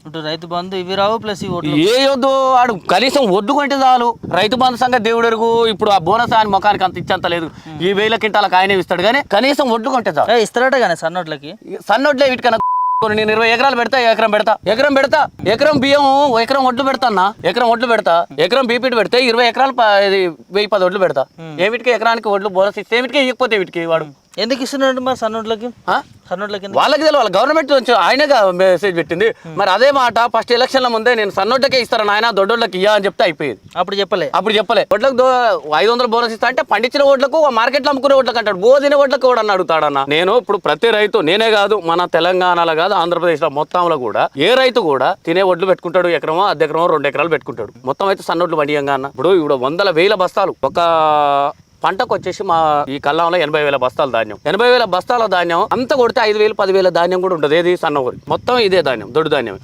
ఇటు రైతు బంధు ఇవి రావు ప్లస్ ఈ ఓట్లు ఏ వద్దు ఆడు కనీసం వద్దు కొంటే చాలు. రైతు బంధు సంగతి దేవుడెరుగు. ఇప్పుడు ఆ బోనస్ ఆయన ముఖానికి అంత ఇచ్చేంత లేదు. ఈ 1000 క్వింటాలకు ఆయనే ఇస్తాడు కానీ కనీసం వడ్లు కొంటే చాలు. ఇస్తారట కానీ సన్నోట్లకి సన్నోట్లే వీటికన్నా నేను 20 ఎకరాలు పెడతా, ఎకరం పెడతా, ఎకరం బియ్యం, ఎకరం ఒడ్లు పెడతా అన్న, ఎకరం ఒడ్లు పెడతా, ఎకరం బీపీటీ పెడితే 20 ఎకరాలు 1010 ఒడ్లు పెడతా. ఏమిటికి ఎకరానికి ఒడ్లు బోనస్ ఇస్తే ఏమిటికి ఇవ్వకపోతే వీటికి వాడు ఎందుకు ఇస్తున్నాడు మరి సన్నోట్లకి? వాళ్ళకి తెలియాలి. గవర్నమెంట్ నుంచి ఆయనగా మెసేజ్ పెట్టింది. మరి అదే మాట ఫస్ట్ ఎలక్షన్ల ముందే నేను సన్నోడ్లకే ఇస్తాను ఆయన దొడ్డోళ్ళకి ఇయ్యా అని చెప్తే అయిపోయేది. అప్పుడు చెప్పలే ఒడ్లకు 500 బోనస్ ఇస్తా అంటే పండించిన ఓట్లకు మార్కెట్లో అమ్ముకునే ఓట్లకు అంటాడు. బోధిన ఓట్లకు కూడా అని అడుగుతాడన్న. నేను ఇప్పుడు ప్రతి రైతు నేనే కాదు మన తెలంగాణలో కాదు ఆంధ్రప్రదేశ్లో మొత్తంలో కూడా ఏ రైతు కూడా తినే ఒడ్లు పెట్టుకుంటాడు. ఎకరమో అర్ధ ఎకరమో 2 ఎకరాలు పెట్టుకుంటాడు. మొత్తం అయితే సన్నోడ్లు పండియంగా అన్న. ఇప్పుడు 100,000 బస్తాలు ఒక పంటకు వచ్చేసి మా ఈ కల్లంలో 80,000 బస్తాలు ధాన్యం, 80,000 బస్తాల ధాన్యం అంతా కొడితే 5,000 10,000 ధాన్యం కూడా ఉంటుంది. ఏది సన్న ఊరి మొత్తం ఇదే ధాన్యం, దొడ్డు ధాన్యం.